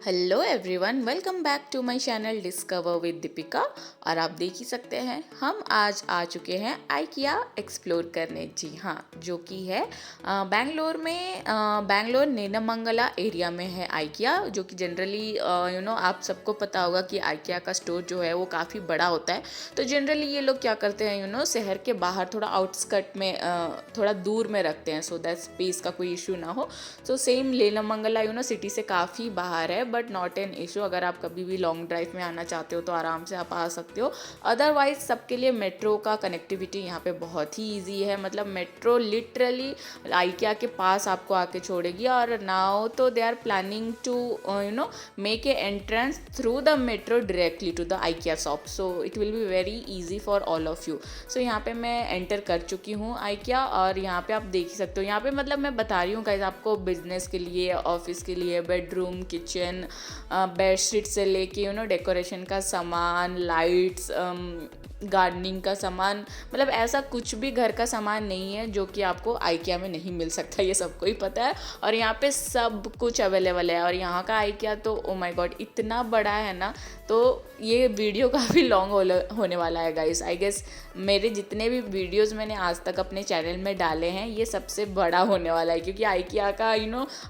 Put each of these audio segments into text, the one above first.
Hello everyone, welcome back to my channel discover with Deepika. और आप देख ही सकते हैं हम आज आ चुके हैं आइकिया एक्सप्लोर करने। जी हाँ, जो कि है बेंगलोर में, बेंगलोर नेनमंगला एरिया में है आइकिया, जो कि जनरली आप सबको पता होगा कि आइकिया का स्टोर जो है वो काफ़ी बड़ा होता है। तो जनरली ये लोग क्या करते हैं, शहर के बाहर थोड़ा आउटस्कर्ट में, थोड़ा दूर में रखते हैं, सो दैट स्पेस का कोई इशू ना हो। तो सेम नेनमंगला सिटी से काफ़ी बाहर है, बट नॉट एन इशू। अगर आप कभी भी लॉन्ग ड्राइव में आना चाहते हो तो आराम से आप आ सकते हो। अदरवाइज सबके लिए मेट्रो का कनेक्टिविटी यहाँ पे बहुत ही ईजी है। मतलब मेट्रो लिटरली आइकिया के पास आपको आके छोड़ेगी। और नाउ तो they are planning to make a entrance through the metro directly to the IKEA shop, so it will be very easy for all of you. So यहाँ पे मैं एंटर कर चुकी हूँ आइकिया, और यहाँ पे आप देख ही सकते हो। यहाँ पे मतलब मैं बता रही हूँ गाइस, आपको बिजनेस के लिए, ऑफिस के लिए, बेडरूम, किचन, बेडशीट से लेके डेकोरेशन का सामान, लाइट्स, गार्डनिंग का सामान, मतलब ऐसा कुछ भी घर का सामान नहीं है जो कि आपको आइकिया में नहीं मिल सकता, ये सबको ही पता है। और यहाँ पे सब कुछ अवेलेबल है। और यहाँ का आइकिया तो ओ माय गॉड इतना बड़ा है ना, तो ये वीडियो काफ़ी लॉन्ग होने वाला है गाइस। आई गेस मेरे जितने भी वीडियोस मैंने आज तक अपने चैनल में डाले हैं, ये सबसे बड़ा होने वाला है, क्योंकि आइकिया का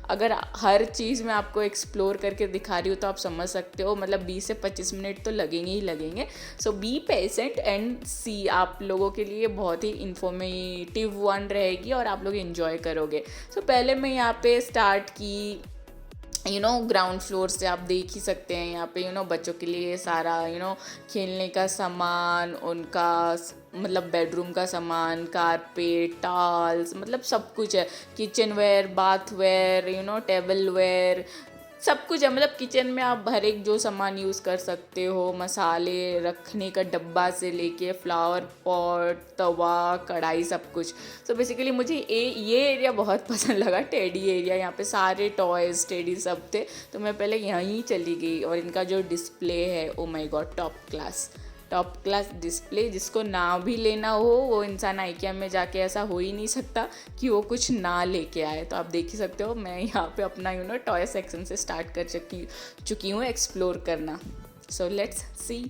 अगर हर चीज़ मैं आपको एक्सप्लोर करके दिखा रही हूँ तो आप समझ सकते हो, मतलब 20 से 25 मिनट तो लगेंगे ही लगेंगे। सो बी पेशेंट एंड सी, आप लोगों के लिए बहुत ही इंफॉर्मेटिव वन रहेगी और आप लोग इन्जॉय करोगे। सो पहले मैं यहाँ पे स्टार्ट की ग्राउंड फ्लोर से। आप देख ही सकते हैं यहाँ पे बच्चों के लिए सारा खेलने का सामान, उनका मतलब बेडरूम का सामान, कारपेट, टॉल्स, मतलब सब कुछ है। Kitchen ware, bath ware, table ware, सब कुछ है। मतलब किचन में आप हर एक जो सामान यूज़ कर सकते हो, मसाले रखने का डब्बा से लेके फ्लावर पॉट, तवा, कढ़ाई, सब कुछ। सो बेसिकली मुझे ये एरिया बहुत पसंद लगा, टेडी एरिया। यहाँ पे सारे टॉयज़, टेडी सब थे, तो मैं पहले यहीं चली गई। और इनका जो डिस्प्ले है, oh my God, top class display. जिसको ना भी लेना हो वो इंसान आइकिया में जाके ऐसा हो ही नहीं सकता कि वो कुछ ना लेके आए। तो आप देख ही सकते हो, मैं यहाँ पे अपना टॉय सेक्शन से स्टार्ट कर चुकी हूँ एक्सप्लोर करना। So let's see.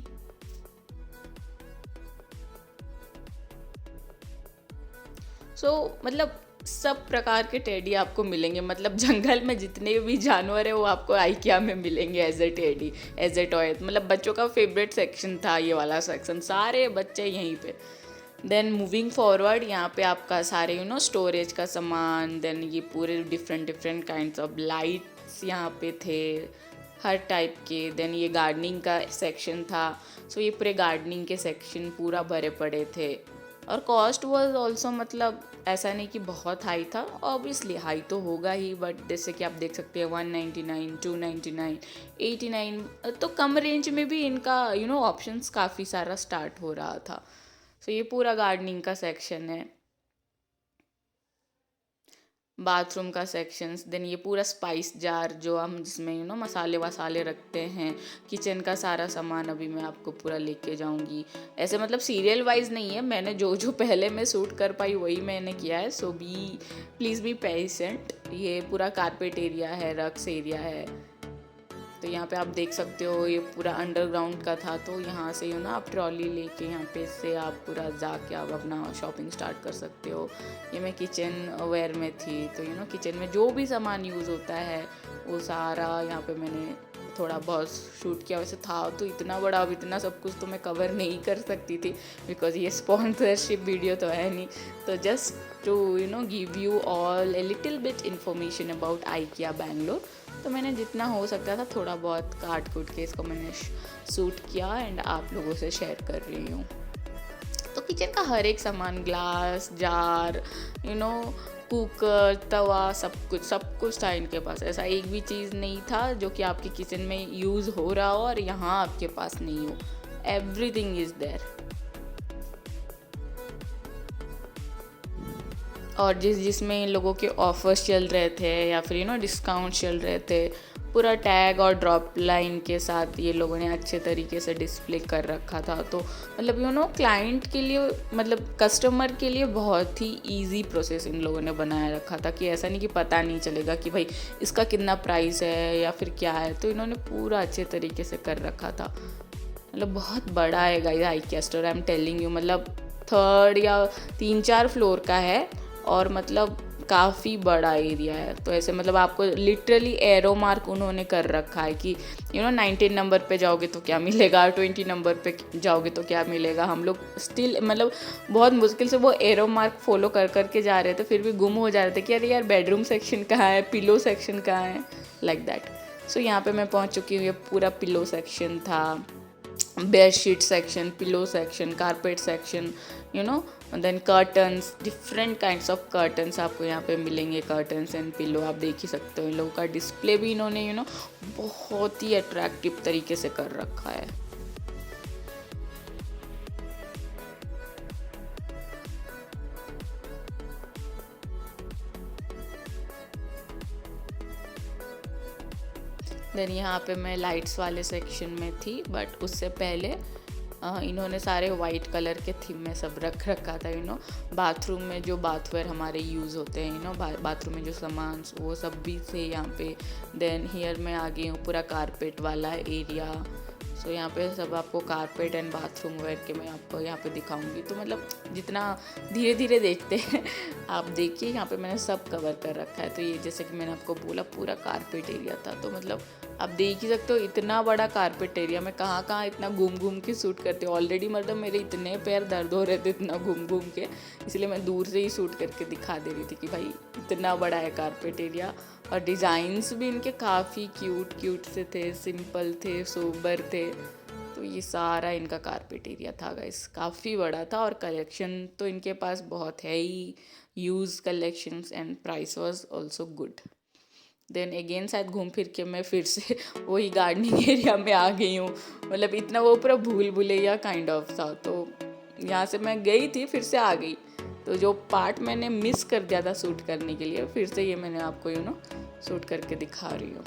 मतलब सब प्रकार के टेडी आपको मिलेंगे। मतलब जंगल में जितने भी जानवर है वो आपको आइकिया में मिलेंगे as a teddy, as a toy. मतलब बच्चों का फेवरेट सेक्शन था ये वाला सेक्शन, सारे बच्चे यहीं पे। देन मूविंग फॉरवर्ड, यहाँ पे आपका सारे स्टोरेज का सामान, देन ये पूरे डिफरेंट काइंड्स ऑफ लाइट्स यहाँ पे थे, हर टाइप के। देन ये गार्डनिंग का सेक्शन था। सो ये पूरे गार्डनिंग के सेक्शन पूरा भरे पड़े थे। और कॉस्ट वाज ऑल्सो, मतलब ऐसा नहीं कि बहुत हाई था, ऑब्वियसली हाई तो होगा ही, बट जैसे कि आप देख सकते हैं 199, 299, 89, तो कम रेंज में भी इनका ऑप्शंस काफ़ी सारा स्टार्ट हो रहा था। सो ये पूरा गार्डनिंग का सेक्शन है, बाथरूम का सेक्शंस। देन ये पूरा स्पाइस जार जो हम जिसमें मसाले वसाले रखते हैं। किचन का सारा सामान अभी मैं आपको पूरा लेके जाऊंगी। ऐसे मतलब सीरियल वाइज नहीं है, मैंने जो जो पहले मैं शूट कर पाई वही मैंने किया है। So please be patient. ये पूरा कारपेट एरिया है, रक्स एरिया है। तो यहाँ पे आप देख सकते हो ये पूरा अंडरग्राउंड का था, तो यहाँ से आप ट्रॉली लेके यहाँ पे से आप पूरा जाके आप अपना शॉपिंग स्टार्ट कर सकते हो। ये मैं किचन वेयर में थी, तो किचन में जो भी सामान यूज़ होता है वो सारा यहाँ पे मैंने थोड़ा बहुत शूट किया। वैसे था तो इतना बड़ा, अब इतना सब कुछ तो मैं कवर नहीं कर सकती थी, बिकॉज ये स्पॉन्सरशिप वीडियो तो है नहीं। तो just to give you all a little bit information about IKEA Bangalore. तो मैंने जितना हो सकता था थोड़ा बहुत काट कूट के इसको मैंने शूट किया एंड आप लोगों से शेयर कर रही हूँ। तो किचन का हर एक सामान, ग्लास, जार, कुकर, तवा, सब कुछ था इनके पास। ऐसा एक भी चीज़ नहीं था जो कि आपके किचन में यूज़ हो रहा हो और यहाँ आपके पास नहीं हो। Everything is there. और जिसमें इन लोगों के ऑफर्स चल रहे थे या फिर डिस्काउंट चल रहे थे, पूरा टैग और ड्रॉप लाइन के साथ ये लोगों ने अच्छे तरीके से डिस्प्ले कर रखा था। तो मतलब क्लाइंट के लिए, मतलब कस्टमर के लिए बहुत ही इजी प्रोसेस इन लोगों ने बनाया रखा था कि ऐसा नहीं कि पता नहीं चलेगा कि भाई इसका कितना प्राइस है या फिर क्या है। तो इन्होंने पूरा अच्छे तरीके से कर रखा था। मतलब बहुत बड़ा है guys IKEA store, I am telling you. मतलब 3rd या 3-4 फ्लोर का है और मतलब काफ़ी बड़ा एरिया है। तो ऐसे मतलब आपको लिटरली एरो मार्क उन्होंने कर रखा है कि 19 नंबर पे जाओगे तो क्या मिलेगा, 20 नंबर पे जाओगे तो क्या मिलेगा। हम लोग स्टिल मतलब बहुत मुश्किल से वो एरो मार्क फॉलो कर करके जा रहे थे, फिर भी गुम हो जा रहे थे कि अरे यार बेडरूम सेक्शन कहाँ है, पिलो सेक्शन कहाँ है, लाइक दैट। सो यहाँ पे मैं पहुँच चुकी हूँ। ये पूरा पिलो सेक्शन था, bedsheet section, pillow section, carpet section, then curtains, different kinds of curtains आपको यहाँ पे मिलेंगे। कर्टन्स एंड पिलो आप देख ही सकते हो। इन लोगों का डिस्प्ले भी इन्होंने बहुत ही अट्रैक्टिव तरीके से कर रखा है। देन यहाँ पे मैं लाइट्स वाले सेक्शन में थी, बट उससे पहले इन्होंने सारे वाइट कलर के थीम में सब रख रखा था। बाथरूम में जो बाथवेयर हमारे यूज़ होते हैं, बाथरूम में जो सामान वो सब भी थे यहाँ पे। देन हियर मैं आ गई हूँ पूरा कारपेट वाला एरिया। सो यहाँ पे सब आपको कारपेट एंड बाथरूम वेयर के मैं आपको यहाँ पे दिखाऊंगी। तो मतलब जितना धीरे धीरे देखते हैं आप देखिए, यहाँ पे मैंने सब कवर कर रखा है। तो ये जैसे कि मैंने आपको बोला पूरा कारपेट एरिया था। तो मतलब आप देख ही सकते हो इतना बड़ा कारपेट एरिया में कहाँ कहाँ इतना घूम घूम के शूट करते हो। ऑलरेडी मतलब मेरे इतने पैर दर्द हो रहे थे इतना घूम घूम के, इसलिए मैं दूर से ही शूट करके दिखा दे रही थी कि भाई इतना बड़ा है कारपेट एरिया। और डिज़ाइंस भी इनके काफ़ी क्यूट से थे, सिंपल थे, सोबर थे। तो ये सारा इनका कारपेट एरिया था गाइस, काफ़ी बड़ा था। और कलेक्शन तो इनके पास बहुत है ही, huge collections, and price was also good. Then again शायद घूम फिर के मैं फिर से वही गार्डनिंग एरिया में आ गई हूँ। मतलब इतना वो पूरा भूल भुलैया काइंड ऑफ था। तो यहाँ से मैं गई थी, फिर से आ गई। तो जो पार्ट मैंने मिस कर दिया था शूट करने के लिए, फिर से ये मैंने आपको शूट करके दिखा रही हूँ।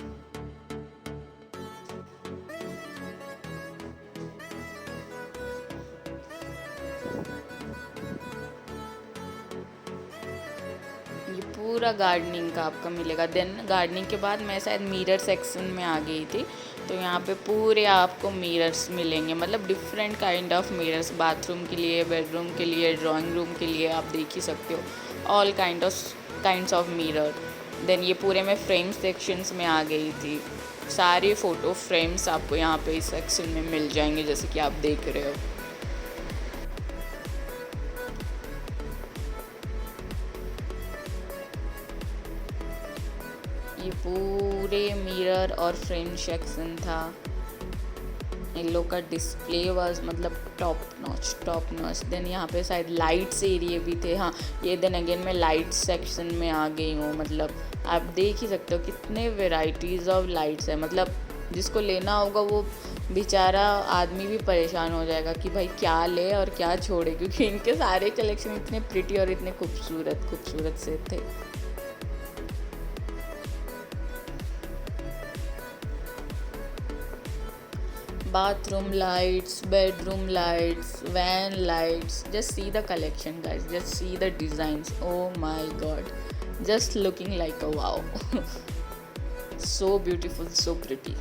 ये पूरा गार्डनिंग का आपका मिलेगा। देन गार्डनिंग के बाद मैं शायद मिरर सेक्शन में आ गई थी। तो यहाँ पे पूरे आपको मिरर्स मिलेंगे, मतलब different kind of mirrors, bathroom के लिए, बेडरूम के लिए, ड्राइंग रूम के लिए, आप देख ही सकते हो all kinds of mirror. Then ये पूरे में फ्रेम सेक्शंस में आ गई थी। सारे फ़ोटो फ्रेम्स आपको यहाँ पे इस सेक्शन में मिल जाएंगे, जैसे कि आप देख रहे हो। ये पूरे मिरर और फ्रेम सेक्शन था। इन लोग का डिस्प्ले वाज मतलब टॉप नॉच। देन यहाँ पे शायद लाइट्स एरिया भी थे। हाँ, ये देन अगेन मैं लाइट सेक्शन में आ गई हूँ। मतलब आप देख ही सकते हो कितने वेराइटीज़ ऑफ लाइट्स है। मतलब जिसको लेना होगा वो बेचारा आदमी भी परेशान हो जाएगा कि भाई क्या ले और क्या छोड़े, क्योंकि इनके सारे कलेक्शन इतने प्रिटी और इतने खूबसूरत से थे। Bathroom lights, bedroom lights, van lights. Just see the collection, guys. Just see the designs. Oh my god, just looking like a wow. So beautiful, so pretty.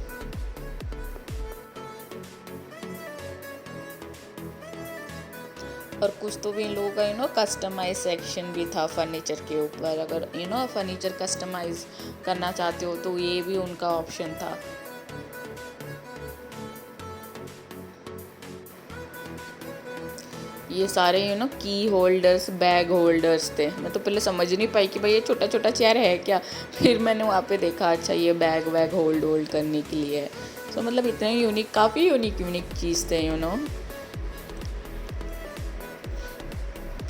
और कुछ तो भी इन लोगों का कस्टमाइज सेक्शन भी था फर्नीचर के ऊपर। अगर फर्नीचर कस्टमाइज करना चाहते हो तो ये भी उनका ऑप्शन था। ये सारे की होल्डर्स, बैग होल्डर्स थे। मैं तो पहले समझ नहीं पाई कि भाई ये छोटा छोटा चेयर है क्या। फिर मैंने वहाँ पे देखा, अच्छा ये बैग होल्ड करने के लिए है। तो मतलब इतने यूनिक, काफ़ी यूनिक चीज़ थे।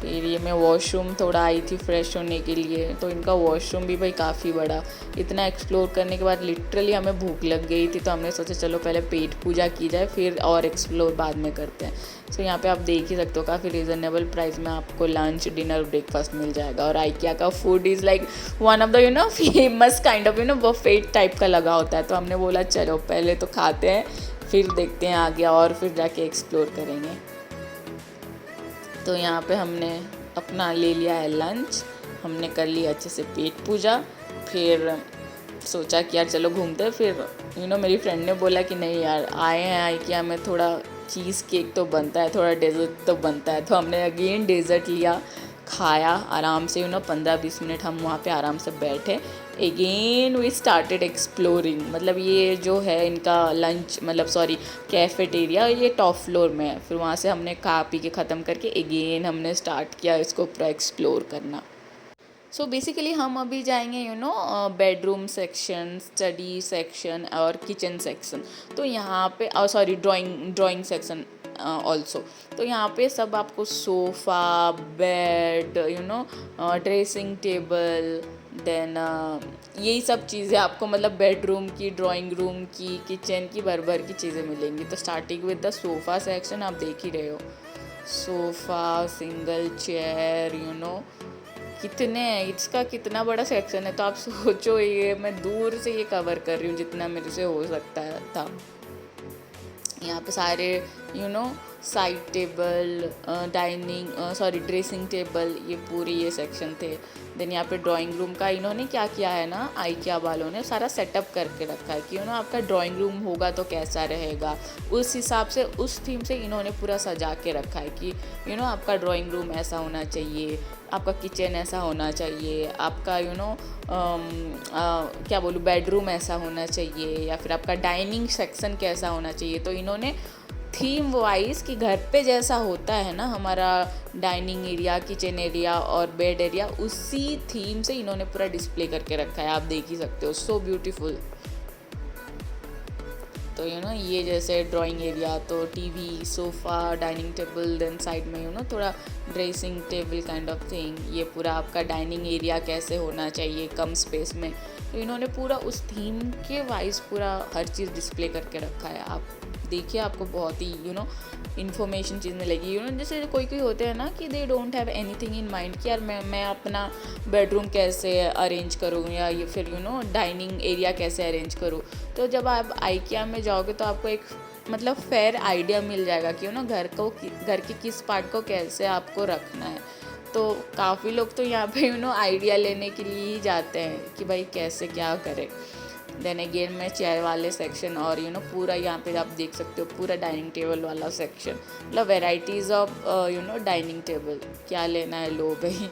फिर ये मैं वॉशरूम थोड़ा आई थी फ्रेश होने के लिए, तो इनका वॉशरूम भी भाई काफ़ी बड़ा। इतना एक्सप्लोर करने के बाद लिटरली हमें भूख लग गई थी, तो हमने सोचा चलो पहले पेट पूजा की जाए फिर और एक्सप्लोर बाद में करते हैं। सो यहाँ पे आप देख ही सकते हो काफ़ी रिजनेबल प्राइस में आपको लंच डिनर ब्रेकफास्ट मिल जाएगा। और आइकिया का food is like one of the famous kind of Buffett type का लगा होता है। तो हमने बोला चलो पहले तो खाते हैं फिर देखते हैं आगे और फिर जाके एक्सप्लोर करेंगे। तो यहाँ पे हमने अपना ले लिया है लंच, हमने कर लिया अच्छे से पेट पूजा। फिर सोचा कि यार चलो घूमते हैं। फिर मेरी फ्रेंड ने बोला कि नहीं यार आए हैं आइकिया में, थोड़ा चीज़ केक तो बनता है, थोड़ा डेज़र्ट तो बनता है। तो हमने अगेन डेज़र्ट लिया, खाया आराम से 15-20 मिनट हम वहाँ पे आराम से बैठे। Again we started exploring. मतलब ये जो है इनका लंच मतलब सॉरी कैफेटेरिया ये टॉप फ्लोर में है। फिर वहाँ से हमने खा पी के ख़त्म करके अगेन हमने स्टार्ट किया इसको पूरा एक्सप्लोर करना। सो बेसिकली हम अभी जाएंगे बेडरूम सेक्शन, स्टडी सेक्शन और किचन सेक्शन। तो यहाँ पे सॉरी ड्राइंग सेक्शन ऑल्सो। तो यहाँ पे सब आपको sofa, bed, dressing table, then यही सब चीज़ें आपको मतलब बेडरूम की, ड्राइंग रूम की, किचन की भर भर की चीज़ें मिलेंगी। तो starting with the sofa section आप देख ही रहे हो, सोफ़ा, सिंगल चेयर, कितने इसका कितना बड़ा सेक्शन है। तो आप सोचो ये मैं दूर से ये कवर कर रही हूँ जितना मेरे से हो सकता था। यहाँ पे सारे side table, dining sorry dressing table, ये पूरी ये सेक्शन थे। देन यहाँ पे ड्राइंग रूम का इन्होंने क्या किया है ना, आइकिया वालों ने सारा सेटअप करके रखा है कि आपका ड्राइंग रूम होगा तो कैसा रहेगा, उस हिसाब से उस थीम से इन्होंने पूरा सजा के रखा है कि आपका ड्राइंग रूम ऐसा होना चाहिए, आपका किचन ऐसा होना चाहिए, आपका क्या बोलूँ बेडरूम ऐसा होना चाहिए, या फिर आपका डाइनिंग सेक्शन कैसा होना चाहिए। तो इन्होंने थीम वाइज कि घर पे जैसा होता है ना हमारा डाइनिंग एरिया, किचन एरिया और बेड एरिया, उसी थीम से इन्होंने पूरा डिस्प्ले करके रखा है। आप देख ही सकते हो, सो ब्यूटीफुल। तो ये जैसे ड्राइंग एरिया, तो TV, sofa, dining table, then side में थोड़ा dressing table kind of thing. ये पूरा आपका डाइनिंग एरिया कैसे होना चाहिए कम स्पेस में। तो इन्होंने पूरा उस थीम के वाइज पूरा हर चीज़ डिस्प्ले करके रखा है। आप देखिए आपको बहुत ही इन्फॉर्मेशन चीज़ मिलेगी। जैसे कोई कोई होते हैं ना कि they don't have anything in mind कि यार मैं अपना बेडरूम कैसे अरेंज करूँ, या ये फिर डाइनिंग एरिया कैसे अरेंज करूँ। तो जब आप आइकिया में जाओगे तो आपको एक मतलब फेयर आइडिया मिल जाएगा कि घर के किस पार्ट को कैसे आपको रखना है। तो काफ़ी लोग तो यहाँ पे आइडिया लेने के लिए ही जाते हैं कि भाई कैसे क्या करें। देन अगेन मैं चेयर वाले सेक्शन और पूरा यहाँ पे आप देख सकते हो पूरा डाइनिंग टेबल वाला सेक्शन, मतलब वेराइटीज़ ऑफ डाइनिंग टेबल, क्या लेना है लो भाई।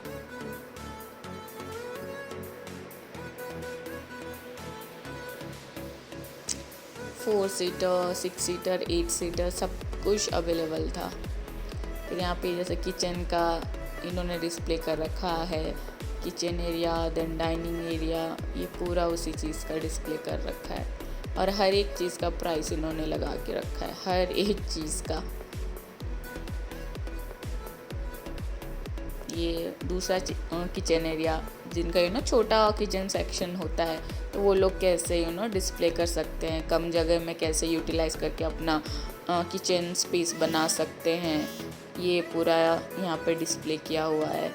फोर सीटर, 6 सीटर, 8 सीटर सब कुछ अवेलेबल था। फिर यहाँ पे जैसे किचन का इन्होंने डिस्प्ले कर रखा है, kitchen area, then dining area, ये पूरा उसी चीज़ का डिस्प्ले कर रखा है। और हर एक चीज़ का प्राइस इन्होंने लगा के रखा है, हर एक चीज़ का। ये दूसरा किचन एरिया, जिनका छोटा किचन सेक्शन होता है, तो वो लोग कैसे डिस्प्ले कर सकते हैं, कम जगह में कैसे यूटिलाइज़ करके अपना किचन स्पेस बना सकते हैं, ये पूरा यहाँ पे डिस्प्ले किया हुआ है।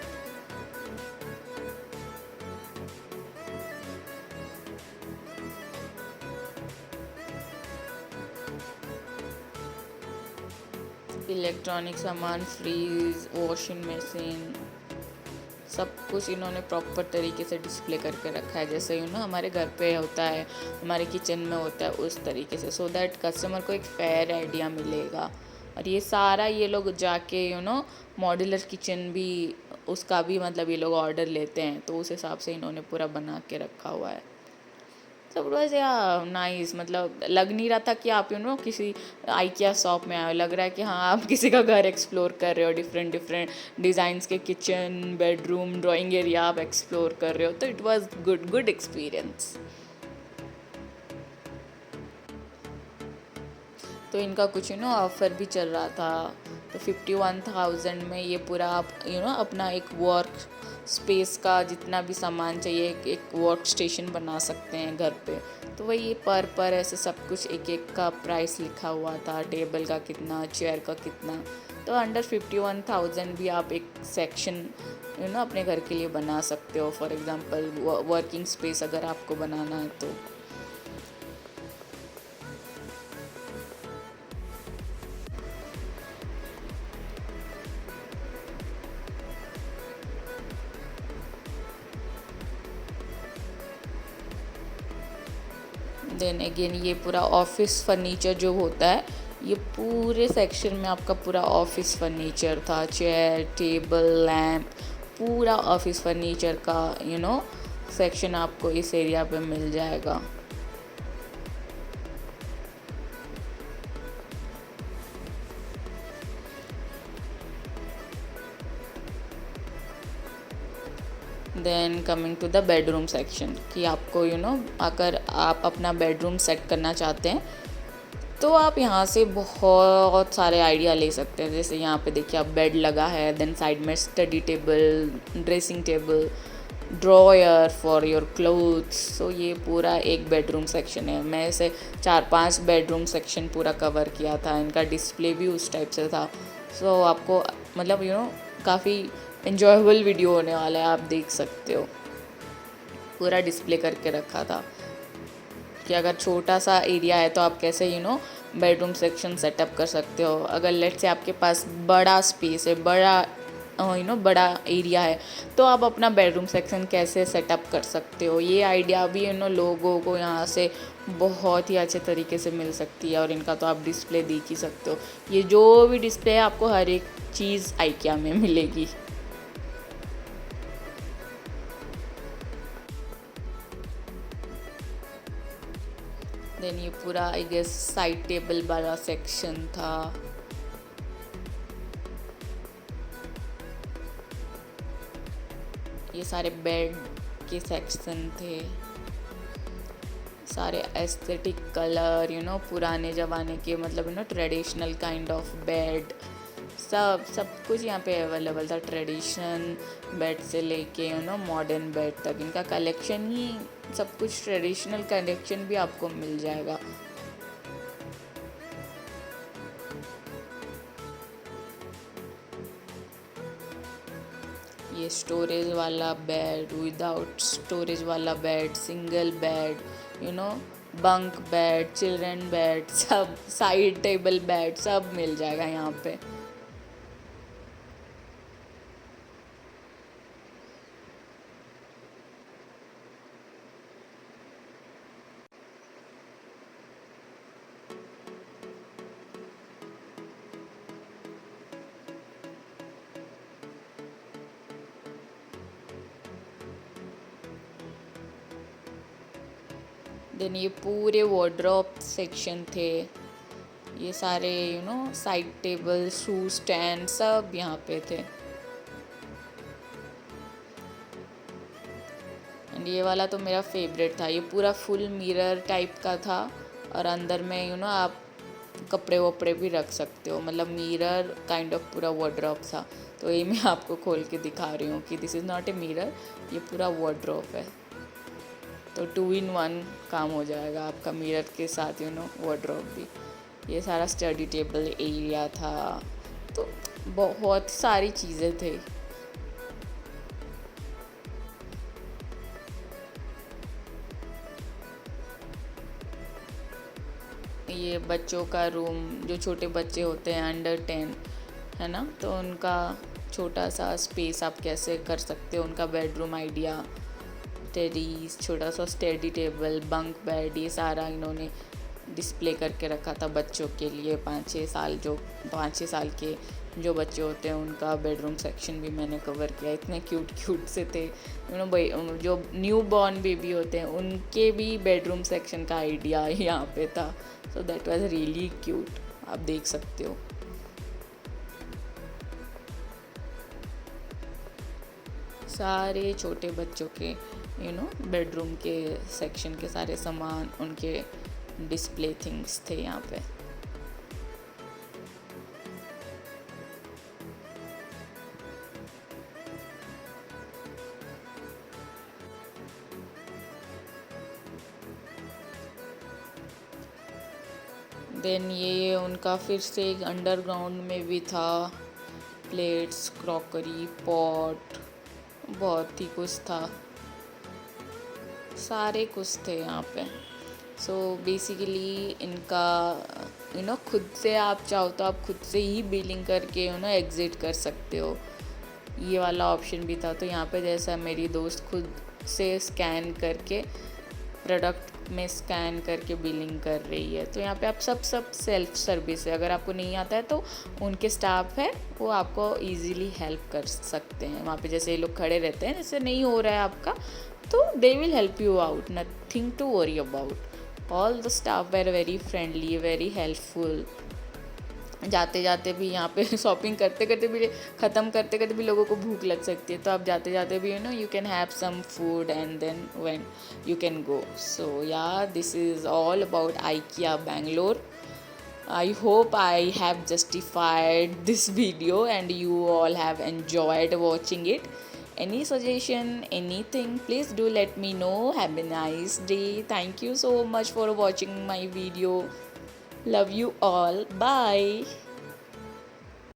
इलेक्ट्रॉनिक सामान, फ्रीज, वॉशिंग मशीन, सब कुछ इन्होंने प्रॉपर तरीके से डिस्प्ले करके रखा है, जैसे हमारे घर पे होता है, हमारे किचन में होता है उस तरीके से, सो दैट कस्टमर को एक फेयर आइडिया मिलेगा। और ये सारा ये लोग जाके मॉड्यूलर किचन भी उसका भी मतलब ये लोग ऑर्डर लेते हैं, तो उस हिसाब से इन्होंने पूरा बना के रखा हुआ है। सब वाज या नाइस, मतलब लग नहीं रहा था कि आप किसी आइकिया शॉप में आए, लग रहा है कि हाँ आप किसी का घर एक्सप्लोर कर रहे हो, डिफरेंट डिफरेंट डिज़ाइंस के किचन, बेडरूम, ड्राइंग एरिया आप एक्सप्लोर कर रहे हो। तो इट वाज गुड एक्सपीरियंस। तो इनका कुछ ऑफ़र भी चल रहा था, तो 51,000 में ये पूरा आप अपना एक वर्क स्पेस का जितना भी सामान चाहिए एक वर्क स्टेशन बना सकते हैं घर पे। तो वही पर ऐसे सब कुछ एक एक का प्राइस लिखा हुआ था, टेबल का कितना, चेयर का कितना। तो अंडर 51,000 भी आप एक सेक्शन अपने घर के लिए बना सकते हो। फॉर एग्ज़ाम्पल वर्किंग स्पेस अगर आपको बनाना है तो। देन अगेन ये पूरा ऑफिस फर्नीचर जो होता है, ये पूरे सेक्शन में आपका पूरा ऑफिस फर्नीचर था, चेयर, टेबल, लैम्प, पूरा ऑफिस फर्नीचर का सेक्शन आपको इस एरिया पे मिल जाएगा। Then coming to the bedroom section कि आपको अगर आप अपना बेडरूम सेट करना चाहते हैं तो आप यहाँ से बहुत सारे आइडिया ले सकते हैं। जैसे यहाँ पे देखिए आप बेड लगा है, देन साइड में study table, dressing table, drawer for your clothes. So ये पूरा एक बेडरूम सेक्शन है। मैं इसे 4-5 बेडरूम सेक्शन पूरा कवर किया था, इनका डिस्प्ले भी उस टाइप से था। सो आपको मतलब काफ़ी इन्जॉयबल वीडियो होने वाला है, आप देख सकते हो। पूरा डिस्प्ले करके रखा था कि अगर छोटा सा एरिया है तो आप कैसे बेडरूम सेक्शन सेटअप कर सकते हो। अगर लेट्स से आपके पास बड़ा स्पेस है, बड़ा एरिया है, तो आप अपना बेडरूम सेक्शन कैसे सेटअप कर सकते हो, ये आइडिया भी लोगों को यहाँ से बहुत ही अच्छे तरीके से मिल सकती है। और इनका तो आप डिस्प्ले देख ही सकते हो। ये जो भी डिस्प्ले है आपको हर एक चीज़ आइकिया में मिलेगी। देन ये पूरा आई गेस साइड टेबल वाला सेक्शन था। ये सारे बेड के सेक्शन थे, सारे एस्थेटिक कलर पुराने ज़माने के मतलब ट्रेडिशनल काइंड ऑफ बेड, सब कुछ यहाँ पे अवेलेबल था। ट्रेडिशन बेड से लेके मॉडर्न बेड तक इनका कलेक्शन ही सब कुछ, ट्रेडिशनल कलेक्शन भी आपको मिल जाएगा। ये स्टोरेज वाला बेड, विदाउट स्टोरेज वाला bed, single bed, bunk bed, children bed, सब साइड टेबल बेड सब मिल जाएगा यहाँ पे। देन ये पूरे वार्डरोब सेक्शन थे। ये सारे साइड टेबल, शू स्टैंड सब यहाँ पे थे। एंड ये वाला तो मेरा फेवरेट था। ये पूरा फुल मिरर टाइप का था और अंदर में आप कपड़े वपड़े भी रख सकते हो, मतलब मिरर काइंड ऑफ पूरा वार्डरोब था। तो ये मैं आपको खोल के दिखा रही हूँ कि this is not a mirror, ये पूरा वार्डरोब है। तो 2 in 1 काम हो जाएगा आपका, मिरर के साथ वार्डरोब भी। ये सारा स्टडी टेबल एरिया था। तो बहुत सारी चीज़ें थे। ये बच्चों का रूम, जो छोटे बच्चे होते हैं अंडर 10 है ना, तो उनका छोटा सा स्पेस आप कैसे कर सकते हो, उनका बेडरूम आइडिया, टेडीज, छोटा सा स्टडी टेबल, बंक बेड, ये सारा इन्होंने डिस्प्ले करके रखा था बच्चों के लिए। 5-6 साल के जो बच्चे होते हैं उनका बेडरूम सेक्शन भी मैंने कवर किया। इतने क्यूट से थे। जो न्यू बॉर्न बेबी होते हैं उनके भी बेडरूम सेक्शन का आइडिया यहाँ पे था। So that was really cute, आप देख सकते हो। सारे छोटे बच्चों के बेडरूम के सेक्शन के सारे सामान, उनके डिस्प्ले थिंग्स थे यहाँ पे। देन ये उनका फिर से एक अंडरग्राउंड में भी था, प्लेट्स, क्रॉकरी, पॉट, बहुत ही कुछ था, सारे कुछ थे यहाँ पे। सो बेसिकली इनका खुद से आप चाहो तो आप खुद से ही बिलिंग करके एग्ज़िट कर सकते हो, ये वाला ऑप्शन भी था। तो यहाँ पे जैसा मेरी दोस्त खुद से स्कैन करके प्रोडक्ट में स्कैन करके बिलिंग कर रही है। तो यहाँ पे आप सब सेल्फ सर्विस है, अगर आपको नहीं आता है तो उनके स्टाफ है, वो आपको इजीली हेल्प कर सकते हैं। वहाँ पे जैसे ये लोग खड़े रहते हैं, जैसे नहीं हो रहा है आपका तो they will help you out, nothing to worry about. All the staff were very friendly, very helpful. जाते जाते भी यहाँ पे शॉपिंग करते करते भी, ख़त्म करते करते भी लोगों को भूख लग सकती है, तो आप जाते जाते भी you can have some food and then when you can go. So yeah this is all about IKEA Bangalore. I hope I have justified this video and you all have enjoyed watching it. Any suggestion, anything, please do let me know. Have a nice day. Thank you so much for watching my video. Love you all. Bye.